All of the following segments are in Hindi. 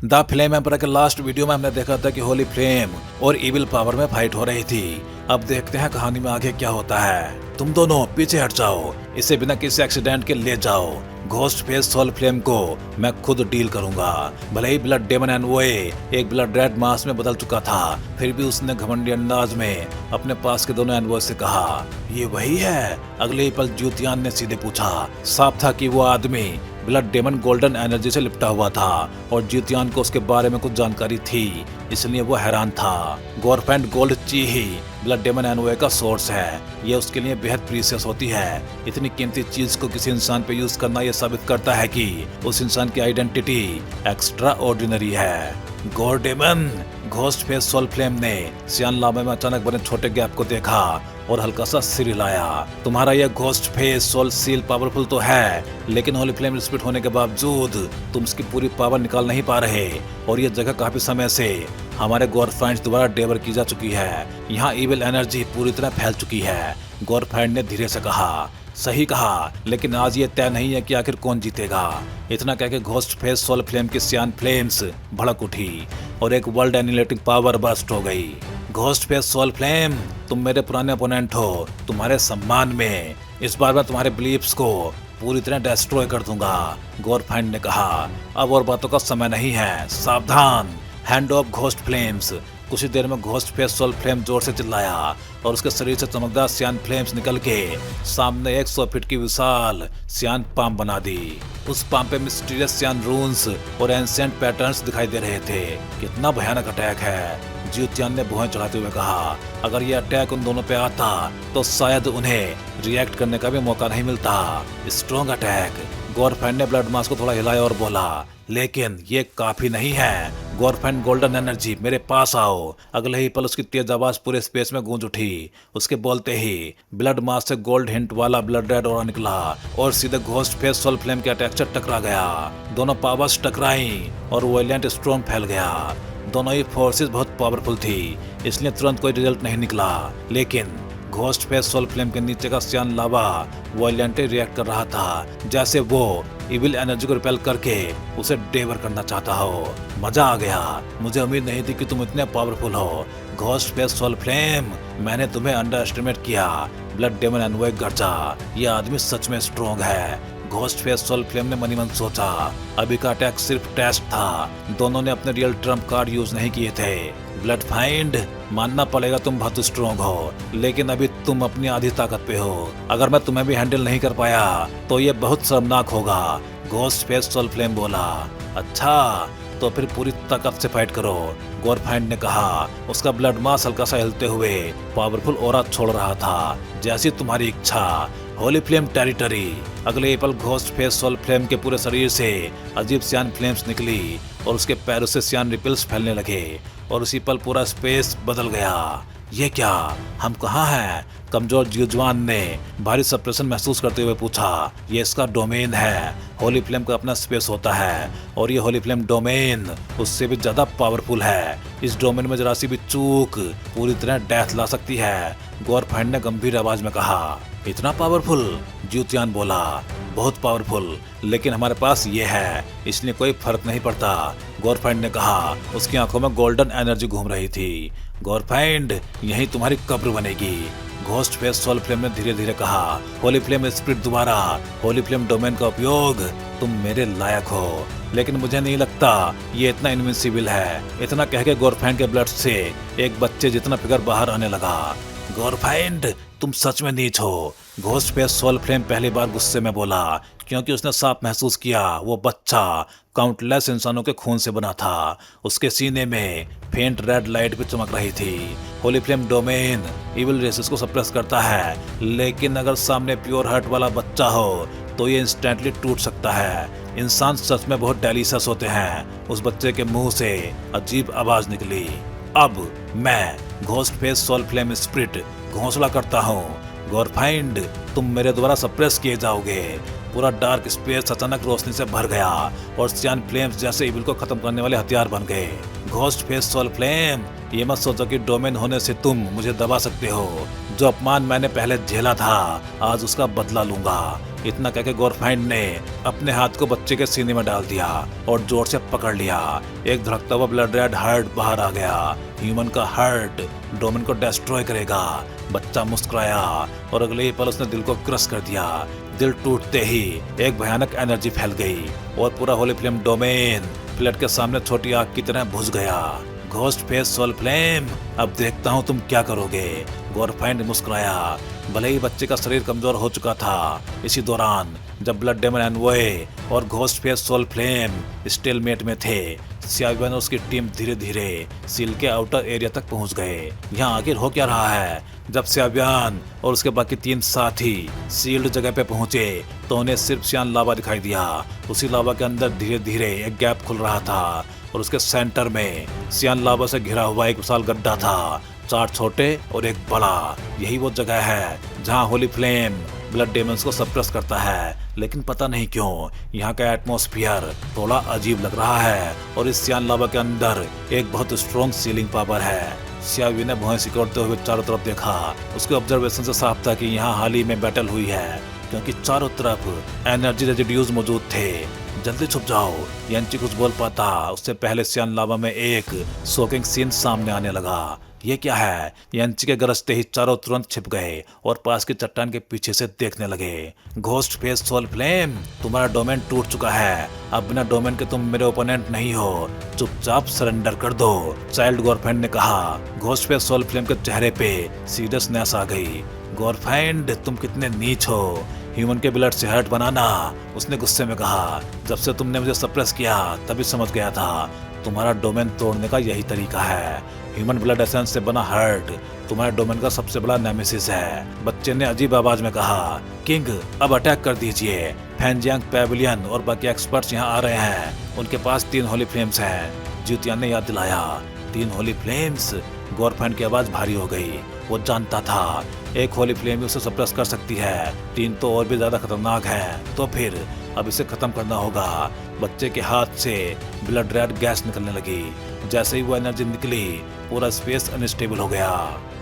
द फ्लेम एम्पर के लास्ट वीडियो में हमने देखा था कि होली फ्लेम और इविल पावर में फाइट हो रही थी। अब देखते हैं कहानी में आगे क्या होता है। तुम दोनों पीछे हट जाओ, इसे बिना किसी एक्सीडेंट के ले जाओ। घोस्ट फेस सोल फ्लेम को मैं खुद डील करूंगा। भले ही ब्लड डेमन एनवॉय एक ब्लड रेड मास में बदल चुका था, फिर भी उसने घमंडी अंदाज में अपने पास के दोनों एनवॉय से कहा, ये वही है? अगले ही पल ज्योतियान ने सीधे पूछा। साफ था कि वो आदमी ब्लड डेमन गोल्डन एनर्जी से लिपटा हुआ था और ज्योतियान को उसके बारे में कुछ जानकारी थी, इसलिए वो हैरान था। गोरफेंड गोल्ड ची ही ब्लड डेमन एनवॉय का सोर्स है। ये उसके लिए बेहद प्रीशियस होती है। इतनी कीमती चीज को किसी इंसान पे यूज करना ये साबित करता है कि उस इंसान की आइडेंटिटी एक्स्ट्रा ऑर्डिनरी है। Gold demon ghost face soul flame ने सियान लामे में अचानक बने छोटे गैप को देखा और हल्का सा सिर हिलाया। तुम्हारा यह ghost face soul seal powerful तो है, लेकिन होली फ्लेम स्पिरिट होने के बावजूद तुम इसकी पूरी पावर निकाल नहीं पा रहे। और ये जगह काफी समय से हमारे गॉरफाइंड्स द्वारा डेवर की जा चुकी है। यहाँ इविल एनर्जी पूरी तरह फैल चुकी है। गॉरफाइंड ने धीरे से कहा। सही कहा, लेकिन आज ये तय नहीं है कि आखिर कौन जीतेगा। इतना कह के घोस्ट फेस सोल फ्लेम की सियान फ्लेम्स भड़क उठी और एक वर्ल्ड एनिलेटिंग पावर बर्स्ट हो गई। घोस्ट फेस सोल फ्लेम, तुम मेरे पुराने ओपोनेंट हो। तुम्हारे सम्मान में इस बार मैं तुम्हारे बिलीफ्स को पूरी तरह डिस्ट्रॉय कर दूंगा। गॉरफाइंड ने कहा। अब और बातों का समय नहीं है, सावधान। Hand of ghost flames. कुछ ही देर में घोस्ट फेस सोल फ्लेम जोर से चिल्लाया और उसके शरीर से चमकदार सियान फ्लेम्स निकल के सामने 100 फीट की विशाल सियान पाम बना दी। उस पाम पे मिस्टीरियस सियान रून्स और एंशिएंट पैटर्न्स दिखाई दे रहे थे। कितना भयानक अटैक है, ज्योतियान ने भुआं चढ़ाते हुए कहा। अगर ये अटैक उन दोनों पे आता तो शायद उन्हें रिएक्ट करने का भी मौका नहीं मिलता। Strong attack. गॉरफेंड ने ब्लड मास को थोड़ा हिलाया और बोला, लेकिन ये काफी नहीं है। गॉरफेंड गोल्डन एनर्जी, मेरे पास आओ। अगले ही पल उसकी तेज आवाज पूरे स्पेस में गूंज उठी। उसके बोलते ही ब्लड मास से गोल्ड हिंट वाला ब्लड रेड ऑरा निकला और सीधे घोस्ट फेस सोल फ्लेम के अटैक से टकरा गया। दोनों पावर्स टकराई और वायलेंट स्टॉर्म फैल गया। दोनों ही फोर्सेस बहुत पावरफुल थी, इसलिए तुरंत कोई रिजल्ट नहीं निकला। लेकिन घोस्ट फेस सोल फ्लेम के नीचे का सियान लावा वायलेंटली रिएक्ट कर रहा था, जैसे वो इविल एनर्जी को रिपेल करके उसे डेवर करना चाहता हो। मजा आ गया। मुझे उम्मीद नहीं थी कि तुम इतने पावरफुल हो। घोस्ट फेस सोल फ्लेम, मैंने तुम्हें अंडर एस्टिमेट किया। ब्लड डेमन एनवॉय गर्जा, ये आदमी सच में स्ट्रॉन्ग है। घोस्ट फेस सोल फ्लेम ने मनी मन सोचा। अभी का अटैक सिर्फ टेस्ट था। दोनों ने अपने रियल ट्रम्प कार्ड यूज नहीं किए थे। ब्लड फाइंड, मानना पड़ेगा तुम बहुत स्ट्रॉन्ग हो, लेकिन अभी तुम अपनी आधी ताकत पे हो। अगर मैं तुम्हें भी हैंडल नहीं कर पाया तो ये बहुत शर्मनाक होगा। घोस्ट फेस सोल फ्लेम बोला। अच्छा, तो फिर पूरी ताकत से फाइट करो, गॉरफाइंड ने कहा। उसका ब्लड मास हल्का सा हिलते हुए पावरफुल ऑरा छोड़ रहा था। जैसी तुम्हारी इच्छा। Holi flame territory. अगले पल घोस्ट फेस सोल फ्लेम के पूरे शरीर से अजीब सियान फ्लेम्स निकली और उसके पैरों से सियान रिपल्स फैलने लगे और उसी पल पूरा स्पेस बदल गया। ये क्या? हम कहाँ हैं? कमजोर ज्यूजवान ने भारी सप्रेशन महसूस करते हुए पूछा। ये इसका डोमेन है। होली फ्लेम का अपना स्पेस होता है और ये होली फ्लेम डोमेन उससे भी ज्यादा पावरफुल है। इस डोमेन में जरा सी भी चूक पूरी तरह डेथ ला सकती है, गॉरफाइंड ने गंभीर आवाज में कहा। इतना पावरफुल? ज्योतियान बोला। बहुत पावरफुल, लेकिन हमारे पास ये है, इसलिए कोई फर्क नहीं पड़ता, गॉरफाइंड ने कहा। उसकी आंखों में गोल्डन एनर्जी घूम रही थी। गॉरफाइंड, यही तुम्हारी कब्र बनेगी, घोस्ट फेस सोल फ्लेम ने धीरे धीरे कहा। होली फ्लेम स्पिरिट द्वारा होली फ्लेम डोमेन का उपयोग तुम मेरे लायक हो, लेकिन मुझे नहीं लगता ये इतना इनविंसिबल है। इतना कह के गॉरफाइंड के ब्लड से एक बच्चे जितना फिगर बाहर आने लगा। गॉरफाइंड, तुम सच में नीच हो, घोस्ट फेस सोल फ्लेम पहली बार गुस्से में बोला, क्योंकि उसने साफ महसूस किया वो बच्चा काउंटलेस इंसानों के खून से बना था। उसके सीने में फेंट रेड लाइट भी चमक रही थी। Holy flame domain evil races को सप्रेस करता है, लेकिन अगर सामने प्योर हार्ट वाला बच्चा हो तो ये इंस्टेंटली टूट सकता है। इंसान सच में बहुत डेलिशियस होते हैं। उस बच्चे के मुंह से अजीब आवाज निकली। अब मैं ghost face soul flame spirit घोंसला करता हूँ। गॉरफाइंड, तुम मेरे द्वारा सप्रेस किए जाओगे। पूरा डार्क स्पेस अचानक रोशनी से भर गया और सियान फ्लेम्स जैसे इविल को खत्म करने वाले हथियार बन गए। घोस्ट फेस सोल फ्लेम, ये मत सोचो कि डोमेन होने से तुम मुझे दबा सकते हो। जो अपमान मैंने पहले झेला था, आज उसका बदला लूंगा। इतना कहकर गोरफाइंड ने अपने हाथ को बच्चे के सीने में डाल दिया और जोर से पकड़ लिया। एक धड़कता हुआ ब्लड रेड हार्ट बाहर आ गया। ह्यूमन का हार्ट डोमेन को डिस्ट्रॉय करेगा। बच्चा मुस्कुराया और अगले ही पल उसने दिल को क्रश कर दिया। दिल टूटते ही एक भयानक एनर्जी फैल गई और पूरा होली फ्लेम डोमेन फ्लड के सामने छोटी आग की तरह बुझ गया। घोस्ट फेस सोल फ्लेम, अब देखता हूँ तुम क्या करोगे। गोरफाइंड मुस्कुराया। भले ही बच्चे का शरीर कमजोर हो चुका था, इसी दौरान जब ब्लड डेमन एनवॉय और ghost face soul flame stalemate में थे, सियाविन और उसकी टीम धीरे धीरे सील के आउटर एरिया तक पहुंच गए। यहाँ आखिर हो क्या रहा है? जब सियाविन और उसके बाकी 3 साथी सील्ड जगह पे पहुंचे तो उन्हें सिर्फ सियान लावा दिखाई दिया। उसी लावा के अंदर धीरे धीरे एक गैप खुल रहा था और उसके सेंटर में सियान लावा से घिरा हुआ एक विशाल गड्ढा था, 4 छोटे और एक बड़ा। यही वो जगह है जहां होली फ्लेम ब्लड डेमन्स को सप्रेस करता है, लेकिन पता नहीं क्यों यहाँ का एटमॉस्फेयर थोड़ा अजीब लग रहा है और इस सियान लावा के अंदर एक बहुत स्ट्रॉन्ग सीलिंग पावर है। सियावी ने भौं सिकोड़ते हुए चारों तरफ देखा। उसके ऑब्जर्वेशन से साफ था कि यहाँ हाल ही में बैटल हुई है, क्योंकि चारों तरफ एनर्जी रेजिड्यूज मौजूद थे। जल्दी छुप जाओ, यान्ची कुछ बोल पाता उससे पहले सियान लावा में एक शॉकिंग सीन सामने आने लगा। ये क्या है? यान्ची के गरजते ही चारों तुरंत छिप गए और पास की चट्टान के पीछे से देखने लगे। घोस्ट फेस सोल फ्लेम, तुम्हारा डोमेन टूट चुका है। अब बिना डोमेन के तुम मेरे ओपोनेंट नहीं हो, चुपचाप सरेंडर कर दो, चाइल्ड गोरफाइंड ने कहा। घोस्ट फेस सोल फ्लेम के चेहरे पे सीरियसनेस आ गई। गोरफाइंड, तुम कितने नीच हो, ह्यूमन के ब्लड से हर्ट बनाना, उसने गुस्से में कहा। जब से तुमने मुझे सप्रेस किया तभी समझ गया था तुम्हारा डोमेन तोड़ने का यही तरीका है। ह्यूमन ब्लड एसेंस से बना हर्ट तुम्हारे डोमेन का सबसे बड़ा नेमेसिस है, बच्चे ने अजीब आवाज में कहा। किंग, अब अटैक कर दीजिए। फैनजियांग, पैविलियन और बाकी एक्सपर्ट्स यहाँ आ रहे हैं। उनके पास 3 होली फ्लेम्स हैं, ज्यूतियान ने याद दिलाया। 3 होली फ्लेम्स? गोरफाइंड की आवाज भारी हो गई। वो जानता था एक होली फ्लेम ही उसे सप्रेस कर सकती है, 3 तो और भी ज्यादा खतरनाक है। तो फिर अब इसे खत्म करना होगा। बच्चे के हाथ से ब्लड रेड गैस निकलने लगी। जैसे ही वो एनर्जी निकली, पूरा स्पेस अनस्टेबल हो गया।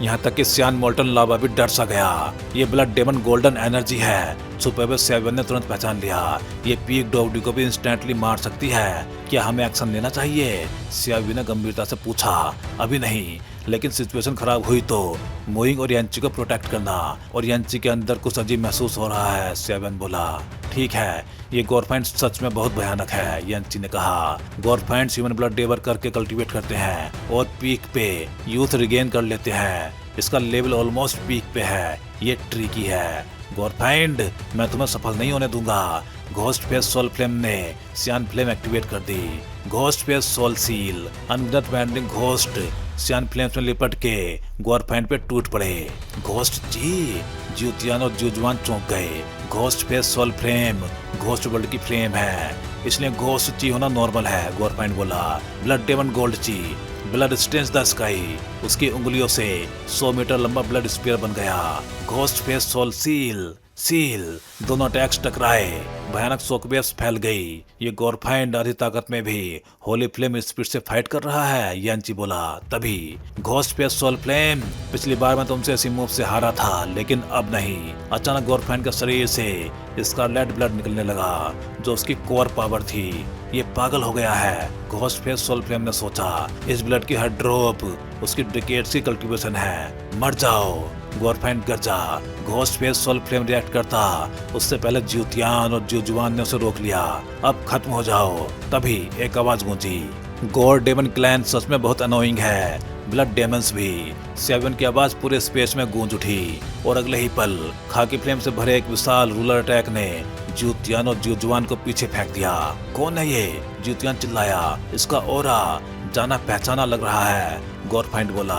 यहाँ तक कि सियान मोल्टन लावा भी डर सा गया। ये ब्लड डेमन गोल्डन एनर्जी है। छुपे हुए सियाविन ने तुरंत पहचान लिया। ये पीक डॉगडी को भी इंस्टेंटली मार सकती है। क्या हमें एक्शन लेना चाहिए? सियाविन ने गंभीरता से पूछा। अभी नहीं, लेकिन सिचुएशन खराब हुई तो मोइंग और यान्ची को प्रोटेक्ट करना। और यान्ची के अंदर कुछ अजीब महसूस हो रहा है, सियाविन बोला। ठीक है, ये गोरफाइंड सच में बहुत भयानक है, यान्ची ने कहा। गोरफाइंड ह्यूमन ब्लड डेवर करके कल्टीवेट करते हैं और पीक पे यूथ रिगेन कर लेते हैं। इसका लेवल ऑलमोस्ट पीक पे है। ये ट्रिकी है गोरफाइंड, मैं तुम्हें सफल नहीं होने दूंगा। घोस्ट फेस सोल फ्लेम ने सियान फ्लेम एक्टिवेट कर दी। घोस्ट फेस सोल सील, अनगिनत बैंडिंग घोस्ट सियान फ्लेम्स में लिपट के गोरफाइंड पे टूट पड़े। घोस्ट जी, ज्यूतियान और ज्यूजुआन चौंक गए। Ghost face soul flame ghost world की फ्लेम है, इसलिए घोस्ट ची होना नॉर्मल है, गोरफाइंड बोला। Blood demon gold chi, blood stains the sky, उसकी उंगलियों से 100 मीटर लंबा ब्लड स्पीयर बन गया। घोस्ट फेस सोल सील, दोनों अटैक्स टकराए, भयानक शॉकवेव्स फैल गई। ये गोरफाइंड आधी ताकत में भी होली फ्लेम स्पीड से फाइट कर रहा है, यान्ची बोला। तभी घोस्ट फेस सोल फ्लेम, पिछली बार मैं तुमसे इसी मूव से हारा था, लेकिन अब नहीं। अचानक गोरफाइंड के शरीर से स्कारलेट ब्लड निकलने लगा, जो उसकी कोर पावर थी। ये पागल हो गया है, घोस्ट फेस सोल फ्लेम ने सोचा। इस ब्लड की हर ड्रॉप उसकी डिकेड्स की कल्टीवेशन है। मर जाओ, गोरफाइंड गरजा। Ghost face soul flame react करता, उससे पहले ज्यूतियान और ज्यूजुआन ने उसे रोक लिया। अब खत्म हो जाओ। तभी एक आवाज गूंजी, गोर डेमन क्लैन सच में बहुत अनोइंग है, ब्लड डेमन्स भी। सियाविन की आवाज पूरे स्पेस में गूंज उठी और अगले ही पल खाकी फ्लेम से भरे एक विशाल रूलर अटैक ने ज्यूतियान और ज्यूजुआन को पीछे फेंक दिया। कौन है ये? ज्यूतियान चिल्लाया। इसका ओरा जाना पहचाना लग रहा है, गोरफाइंड बोला।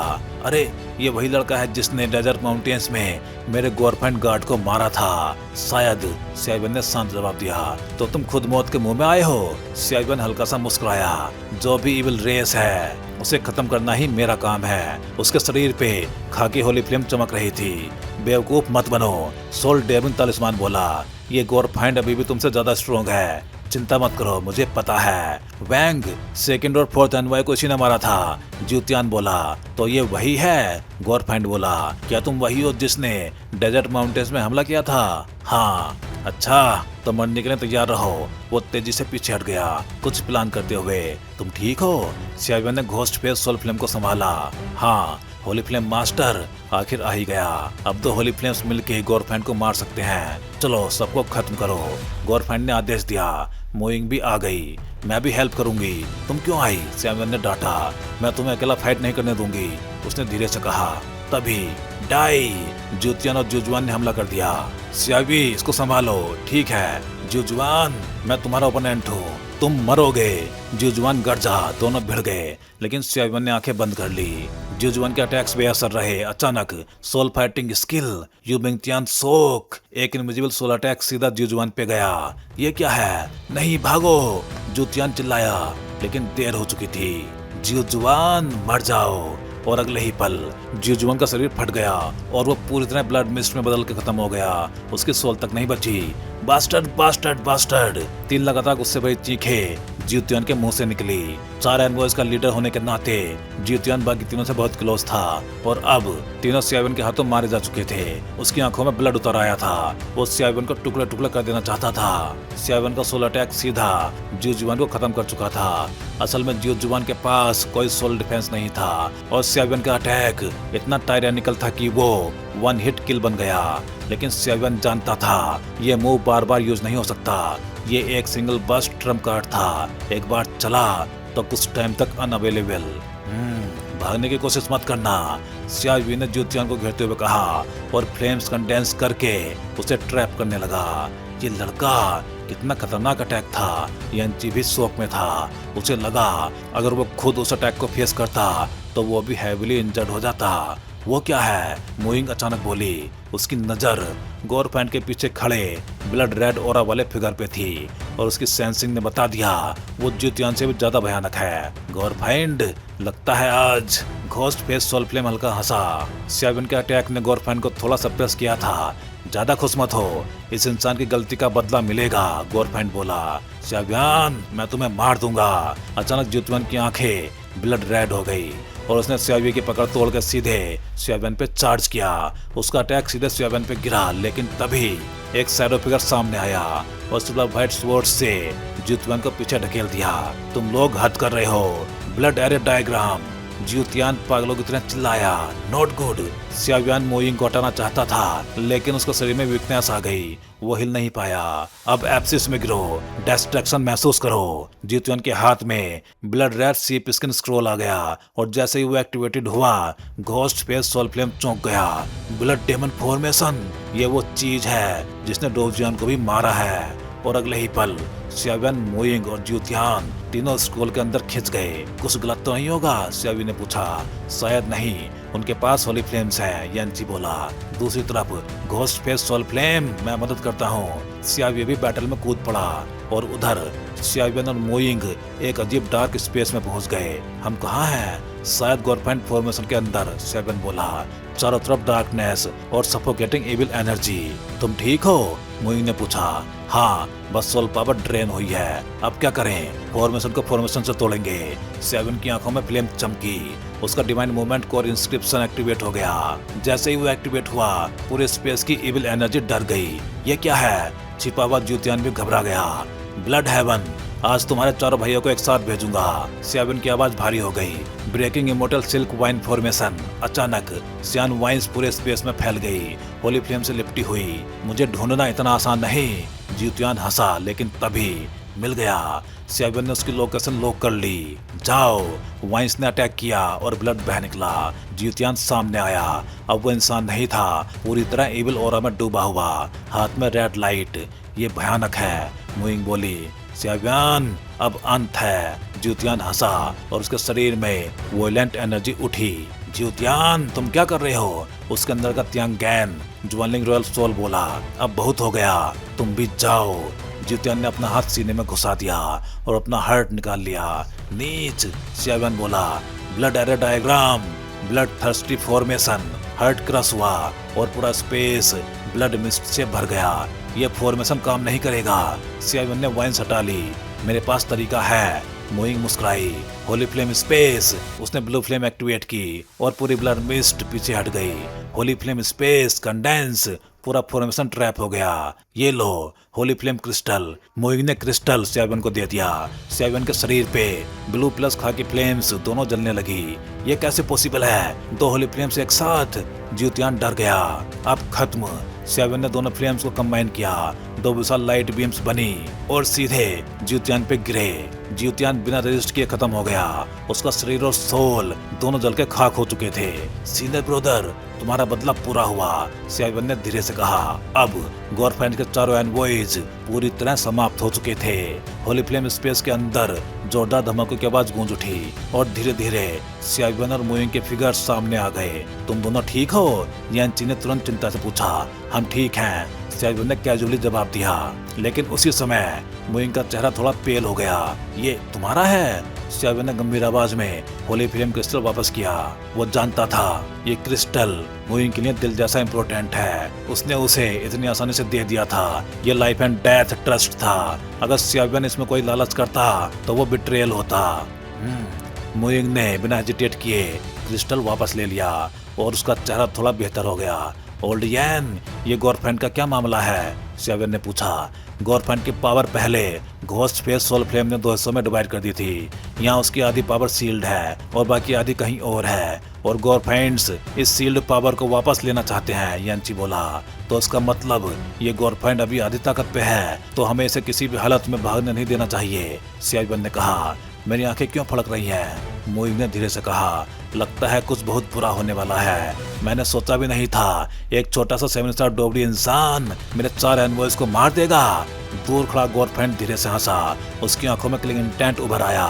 अरे, ये वही लड़का है जिसने डेजर्ट माउंटेन्स में मेरे गोरफाइंड गार्ड को मारा था, शायद, सियाविन ने शांत जवाब दिया। तो तुम खुद मौत के मुंह में आए हो? सियाविन हल्का सा मुस्कुराया। जो भी इविल रेस है उसे खत्म करना ही मेरा काम है। उसके शरीर पे खाकी होली फ्लेम चमक रही थी। बेवकूफ मत बनो, सोल डेमन तालिस्मान बोला। ये गोरफाइंड अभी भी तुमसे ज्यादा स्ट्रोंग है। चिंता मत करो, मुझे पता है। वैंग, सेकंड और फोर्थ एनवाय को इसी ने मारा था, ज्यूतियान बोला। तो ये वही है? गोरफाइंड बोला। क्या तुम वही हो जिसने डेजर्ट माउंटेन्स में हमला किया था? हाँ। अच्छा, तो मरने के लिए तैयार रहो। वो तेजी से पीछे हट गया, कुछ प्लान करते हुए। तुम ठीक हो? सियावियन ने घोस्ट फेस सोल फ्लेम को संभाला। हाँ, होली फ्लेम मास्टर आखिर आ ही गया। अब तो होली फ्लेम्स मिलके गोरफाइंड को मार सकते हैं। चलो सबको खत्म करो। गोरफाइंड ने आदेश दिया। मोइंग भी आ गई। मैं भी हेल्प करूंगी। तुम क्यों आई? सियावियन ने डांटा। मैं तुम्हें अकेला फाइट नहीं करने दूंगी, उसने धीरे से कहा। तभी डाई, ज्यूतियान और जुजुआन ने हमला कर दिया। सियावी, इसको संभालो। ठीक है जुजुआन, मैं तुम्हारा ओपोनेंट हूँ, तुम मरोगे। जुजुआन गरजा, दोनों भिड़ गए, लेकिन सियावियन ने आंखें बंद कर ली। जुजुआन के अटैक्स बेअसर रहे। अचानक सोल फाइटिंग स्किल यूबिंगटियान सोक, एक इनविजिबल सोल अटैक सीधा जुजुआन पे गया। ये क्या है? नहीं, भागो, जुतियान चिल्लाया, लेकिन देर हो चुकी थी। जुजुआन, मर जाओ। और अगले ही पल जुजुआन का शरीर फट गया और वो पूरी तरह ब्लड मिस्ट में बदल के खत्म हो गया। उसकी सोल तक नहीं बची। बास्टर्ड, बास्टर्ड, बास्टर्ड, 3 लगातार गुस्से भरी चीखें ज्यूतियान के मुंह से निकली। 4 एनवॉयज का लीडर होने के नाते ज्यूतियान बाकी तीनों से बहुत क्लोज था और अब तीनों सियावियन के हाथों मारे जा चुके थे। उसकी आंखों में ब्लड उतर आया था। वो सियावियन को टुकड़े टुकड़े कर देना चाहता था। सियावियन का सोल अटैक सीधा जुजुआन को खत्म कर चुका था। असल में जुजुआन के पास कोई सोल डिफेंस नहीं था और सियावियन का अटैक इतना टायरेनिकल था कि वो 1 हिट किल बन गया। लेकिन सियावियन जानता था ये मूव बार बार यूज नहीं हो सकता। ये एक सिंगल बस्ट ट्रम्प कार्ड था। एक बार चला तो कुछ टाइम तक अनअवेलेबल। भागने की कोशिश मत करना, सियावियन ने ज्यूतियान को घेरते हुए कहा और फ्लेम्स कंडेंस करके उसे ट्रैप करने लगा। ये लड़का कितना खतरनाक अटैक था। यंची भी शॉक में था। उसे लगा अगर वो खुद उस अटैक को फेस करता तो वो भी हैविली इंजर्ड हो जाता। वो क्या है? मोइंग अचानक बोली। उसकी नजर गोरफाइंड के पीछे खड़े ब्लड रेड ओरा वाले फिगर पे थी और उसकी सेंसिंग ने बता दिया वो ज्यूतियान से भी ज्यादा भयानक है। गोरफाइंड, लगता है आज। घोस्ट फेस सोल फ्लेम हल्का हंसा। सियावियन के अटैक ने गोरफाइंड को थोड़ा सप्रेस किया था। ज्यादा खुश मत हो, इस इंसान की गलती का बदला मिलेगा, गोरफाइंड बोला। सियावियन, मैं तुम्हें मार दूंगा। अचानक ज्यूतियान की आंखें ब्लड रेड हो गई और उसने सियावियन की पकड़ तोड़ कर सीधे सियावियन पे चार्ज किया। उसका अटैक सीधे सियावियन पे गिरा, लेकिन तभी एक शैडो फिगर सामने आया और उसने व्हाइट स्वॉर्ड से ज्यूतियान को पीछे ढकेल दिया। तुम लोग हद कर रहे हो, ब्लड एरे डायग्राम। ज्यूतियान पागलों की तरह चिल्लाया। Not good. सियावियन मोइंग को हटाना चाहता था, लेकिन उसके शरीर में वीकनेस आ गई। वो हिल नहीं पाया। अब एप्सिस में गिरो, डिस्ट्रैक्शन महसूस करो। ज्यूतियान के हाथ में ब्लड रेड सीप स्किन स्क्रोल आ गया और जैसे ही वो एक्टिवेटेड हुआ, घोस्ट फेस सोल फ्लेम चौंक गया। ब्लड डेमन फॉर्मेशन, ये वो चीज है जिसने डोजियान को भी मारा है। और अगले ही पल सियावियन, मोइंग और ज्यूतियान तीनों स्कूल के अंदर खिंच गए। कुछ गलत तो नहीं होगा? सियावियन ने पूछा। शायद नहीं, उनके पास होली फ्लेम्स है, यंची बोला। दूसरी तरफ घोस्ट फेस सोल फ्लेम, मैं मदद करता हूँ। सियावियन भी बैटल में कूद पड़ा और उधर सियावियन और मोइंग एक अजीब डार्क स्पेस में पहुंच गए। हम कहाँ हैं? शायद गोरफाइंड फॉर्मेशन के अंदर, सियावियन बोला। चारों तरफ डार्कनेस और सफोकेटिंग इविल एनर्जी। तुम ठीक हो? मोइंग ने पूछा। हाँ, बस सोल पावर ड्रेन हुई है। अब क्या करें? फॉर्मेशन को फॉर्मेशन से तोड़ेंगे। सियावियन की आंखों में फ्लेम चमकी। उसका divine movement core inscription activate हो गया। जैसे ही वो एक्टिवेट हुआ, पूरे स्पेस की इविल एनर्जी डर गई। ये क्या है? छिपा हुआ ज्यूतियान भी घबरा गया। ब्लड हेवन, आज तुम्हारे चारों भाइयों को एक साथ भेजूंगा। सियावियन की आवाज भारी हो गई। Breaking immortal silk vine formation. अचानक सियान वाइन्स पूरे स्पेस में फैल गई, होली फ्लेम से लिपटी हुई। मुझे ढूंढना इतना आसान नहीं। ज्यूतियान हंसा, लेकिन तभी मिल गया। सियावियन ने उसकी लोकेशन लॉक कर ली। जाओ। वाइन्स ने अटैक किया और ब्लड बह निकला। ज्यूतियान सामने आया। अब वो इंसान नहीं था, पूरी तरह इविल ऑरा में डूबा हुआ, हाथ में रेड लाइट। ये भयानक है, मोइंग बोली। सियावियन, अब अंत है। ज्यूतियान हंसा और उसके शरीर में वोलेंट एनर्जी उठी। ज्यूतियान, तुम क्या कर रहे हो? उसके अंदर का त्यांगैन, ज्वेलिंग रॉयल सोल बोला। अब बहुत हो गया, तुम भी जाओ। ज्यूतियान ने अपना हाथ सीने में घुसा दिया और अपना हार्ट निकाल लिया। नीच, सियावियन बोला। Blood array diagram, blood thirsty formation. Heart crush हुआ और पूरा स्पेस ब्लड मिस्ट से भर गया। ये फॉर्मेशन काम नहीं करेगा। CI1 ने वाइन्स हटा ली। मेरे पास तरीका है। मोइंग मुस्कुराई। Holy flame space. उसने ब्लू फ्लेम एक्टिवेट की और पूरी ब्लड मिस्ट पीछे हट गई। Holy flame space condense. पूरा फॉर्मेशन ट्रैप हो गया। ये लो होली फ्लेम क्रिस्टल। मोइंग ने क्रिस्टल CI1 को दे दिया। CI1 के शरीर पे ब्लू प्लस खाकी फ्लेम्स दोनों जलने लगी। ये कैसे पॉसिबल है? 2 होली फ्लेम्स एक साथ। जियोतियान डर गया। अब खत्म। CI1 ने दोनों फ्लेम्स को कंबाइन किया। 2 विशाल लाइट बीम्स बनी और सीधे जियोतियान पे गिरे। जियोतियान बिना रेजिस्ट किए खत्म हो गया। उसका शरीर और सोल दोनों जल के खाक हो चुके थे। सीनियर ब्रदर, तुम्हारा बदला पूरा हुआ, CI1 ने धीरे से कहा। अब गॉरफैंड के चारों एनवॉयज पूरी तरह समाप्त हो चुके थे। होली फ्लेम स्पेस के अंदर जोरदार धमाकों की आवाज गूंज उठी और धीरे धीरे CI1 और मोइंग के फिगर सामने आ गए। तुम दोनों ठीक हो? यान्ची ने तुरंत चिंता से पूछा। हम ठीक हैं, CI1 ने कैजुअली जवाब दिया। लेकिन उसी समय मोइंग का चेहरा थोड़ा पेल हो गया। ये तुम्हारा है? CI1 ने गंभीर आवाज में होली फ्लेम क्रिस्टल वापस किया। वो जानता था ये क्रिस्टल मोइंग के लिए दिल जैसा इम्पोर्टेंट है। उसने उसे इतनी आसानी से दे दिया था। ये लाइफ एंड डेथ ट्रस्ट था। अगर CI1 इसमें कोई लालच करता तो वो बिट्रेयल होता। मोइंग ने बिना हेजिटेट किए क्रिस्टल वापस ले लिया और उसका चेहरा थोड़ा बेहतर हो गया। ओल्ड यैन, ये गॉरफैंड का क्या मामला है? CI1 ने पूछा। गॉरफैंड की पावर पहले घोस्ट फेस सोल फ्लेम ने 2 हिस्सों में डिवाइड कर दी थी। यहाँ उसकी आधी पावर सील्ड है और बाकी आधी कहीं और है, और गॉरफैंड्स इस सील्ड पावर को वापस लेना चाहते हैं, यान्ची बोला। तो इसका मतलब ये गॉरफैंड अभी आधी ताकत पे है, तो हमें इसे किसी भी हालत में भागने नहीं देना चाहिए, CI1 ने कहा। मेरी आंखें क्यों फड़क रही हैं? मोइंग ने धीरे से कहा। लगता है कुछ बहुत बुरा होने वाला है। मैंने सोचा भी नहीं था एक छोटा सा 7 स्टार डोबड़ी इंसान मेरे 4 एनवॉयज को मार देगा। दूर खड़ा गॉरफैंड धीरे से हंसा। उसकी आंखों में क्लिंग इंटेंट उभर आया।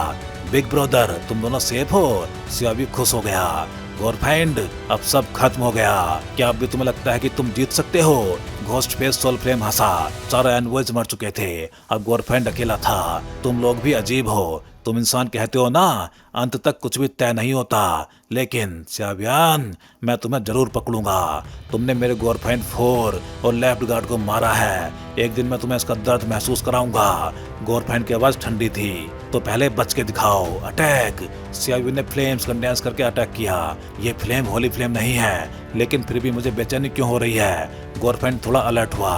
बिग ब्रदर, तुम दोनों सेफ हो? CI खुश हो गया। गॉरफैंड, अब सब खत्म हो गया। क्या अब भी तुम्हें लगता है कि तुम जीत सकते हो? घोस्ट फेस सोल फ्लेम हंसा। 4 एनवॉयज मर चुके थे। अब गॉरफैंड अकेला था। तुम लोग भी अजीब हो। तुम इंसान कहते हो ना, अंत तक कुछ भी तय नहीं होता। लेकिन CI1, मैं तुम्हें जरूर पकड़ूंगा। तुमने मेरे गॉरफैंड 4 और लेफ्ट गार्ड को मारा है। एक दिन मैं तुम्हें इसका दर्द महसूस कराऊंगा। गॉरफैंड की आवाज ठंडी थी। तो पहले बच के दिखाओ। अटैक। CI1 ने फ्लेम्स कंडेंस करके अटैक किया। ये फ्लेम होली फ्लेम नहीं है, लेकिन फिर भी मुझे बेचैनी क्यों हो रही है? गॉरफैंड थोड़ा अलर्ट हुआ।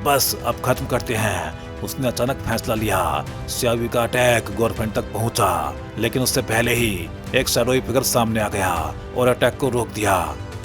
बस अब खत्म करते हैं, उसने अचानक फैसला लिया। CI का अटैक गॉरफैंड तक पहुंचा, लेकिन उससे पहले ही एक शैडोई फिगर सामने आ गया और अटैक को रोक दिया।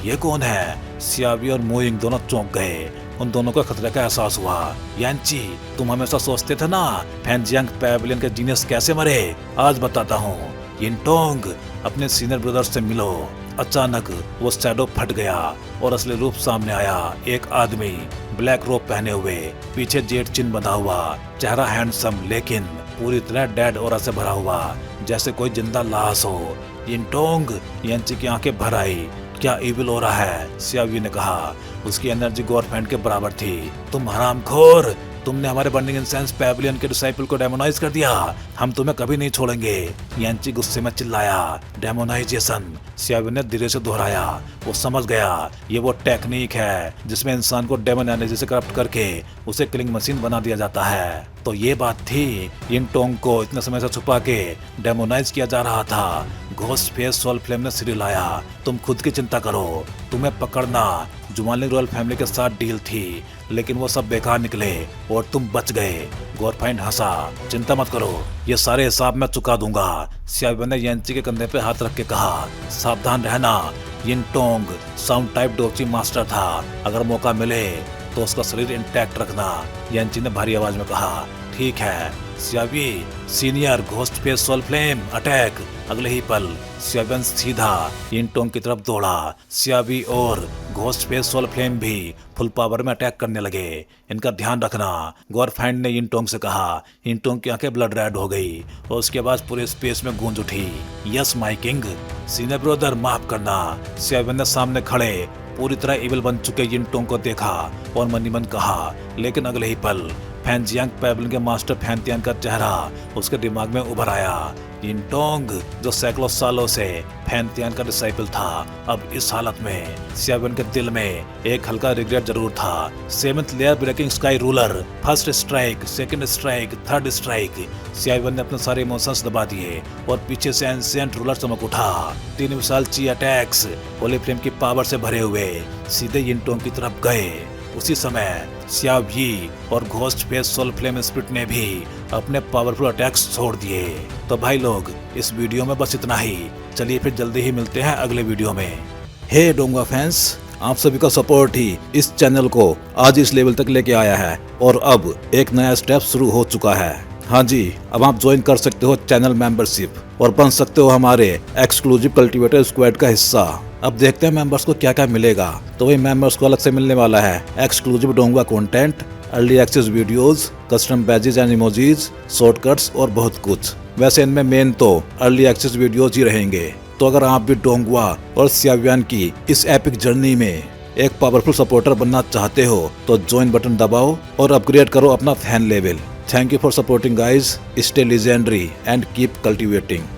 ये कौन है? CI और मोइंग दोनों चौंक गए। उन दोनों को खतरे का एहसास हुआ। यान्ची, तुम हमेशा सोचते थे ना फैंजियांग पैवेलियन के जीनियस कैसे मरे? आज बताता हूँ। यिनटोंग, अपने सीनियर ब्रदर से मिलो। अचानक वो शैडो फट गया और असली रूप सामने आया। एक आदमी ब्लैक रोब पहने हुए, पीछे जेड चिन्ह बंधा हुआ, चेहरा हैंडसम लेकिन पूरी तरह डेड ऑरा से भरा हुआ, जैसे कोई जिंदा लाश हो। यिनटोंग, यान्ची की आंखें भर आई। क्या इविल हो रहा है? CI ने कहा। उसकी एनर्जी गॉरफैंड के बराबर थी। तुम हरामखोर, तुमने हमारे बर्निंग इंसेंस पैवेलियन के डिसाइपल को डेमोनाइज कर दिया। हम तुम्हें कभी नहीं छोड़ेंगे, यान्ची गुस्से में चिल्लाया। डेमोनाइजेशन, CI ने धीरे से दोहराया। वो समझ गया ये वो टेक्निक है जिसमें इंसान को डेमन एनर्जी से करप्ट करके उसे किलिंग मशीन बना दिया जाता है। तो ये बात थी। यिनटोंग को इतने समय से छुपा के डेमोनाइज किया जा रहा था। घोस्ट फेस सोल फ्लेम ने सिर हिलाया। तुम खुद की चिंता करो, तुम्हें पकड़ना जुमालिंग रॉयल फैमिली के साथ डील थी, लेकिन वो सब बेकार निकले और तुम बच गए। गॉरफैंड हंसा। चिंता मत करो, ये सारे हिसाब मैं चुका दूंगा, CI ने यान्ची के कंधे पे हाथ रख के कहा। सावधान रहना। यिनटोंग साउंड टाइप डोची मास्टर था। अगर मौका मिले तो उसका शरीर इंटैक्ट रखना, यान्ची ने भारी आवाज में कहा। ठीक है। CI senior ghost face soul flame attack. अगले ही पल CI सीधा यिनटोंग की तरफ दौड़ा। CI और घोस्ट फेस सोल फ्लेम भी फुल पावर में अटैक करने लगे। इनका ध्यान रखना, गॉरफैंड ने यिनटोंग से कहा। यिनटोंग की आंखें ब्लड रेड हो गई और उसके बाद पूरे स्पेस में गूंज उठी। Yes my king. Senior brother, माफ करना। CI ने सामने खड़े पूरी तरह इविल बन चुके यिनटोंग को देखा और मन ही मन कहा। लेकिन अगले ही पल फैंजियांग पैवेलियन के मास्टर फैंतियान का चेहरा उसके दिमाग में उभर आया। यिनटोंग जो सैकड़ों सालों से फैन तियान का डिसाइपल था, अब इस हालत में सियावन के दिल में एक हल्का रिग्रेट जरूर था। 7th layer breaking sky ruler, first strike, second strike, third strike, सियावन ने अपने सारे इमोशंस दबा दिए और पीछे से एंशिएंट रूलर चमक उठा। 3 विशाल ची अटैक्स होली फ्लेम की पावर से भरे हुए सीधे यिनटोंग की तरफ गए। उसी समय सियाव यी और ghost face soul flame spirit ने भी अपने पावरफुल अटैक्स छोड़ दिए। तो भाई लोग, इस वीडियो में बस इतना ही। चलिए फिर जल्दी ही मिलते हैं अगले वीडियो में। हे डोंगा फैंस, आप सभी का सपोर्ट ही इस चैनल को आज इस लेवल तक लेके आया है और अब एक नया स्टेप शुरू हो चुका है। हाँ जी, अब आप ज्वाइन कर सकते हो चैनल मेंबरशिप और बन सकते हो हमारे एक्सक्लूसिव कल्टीवेटर स्क्वाड का हिस्सा। अब देखते हैं मेंबर्स को क्या क्या मिलेगा। तो वही मेंबर्स को अलग से मिलने वाला है एक्सक्लूसिव डोंगा content, early access videos, custom badges and emojis, shortcuts और बहुत कुछ। वैसे इनमें मेन तो अर्ली एक्सेस वीडियोज ही रहेंगे। तो अगर आप भी डोंगवा और सियाव्यान की इस एपिक जर्नी में एक पावरफुल सपोर्टर बनना चाहते हो तो ज्वाइन बटन दबाओ और अपग्रेड करो अपना fan level. Thank you for supporting guys. Stay legendary and keep cultivating.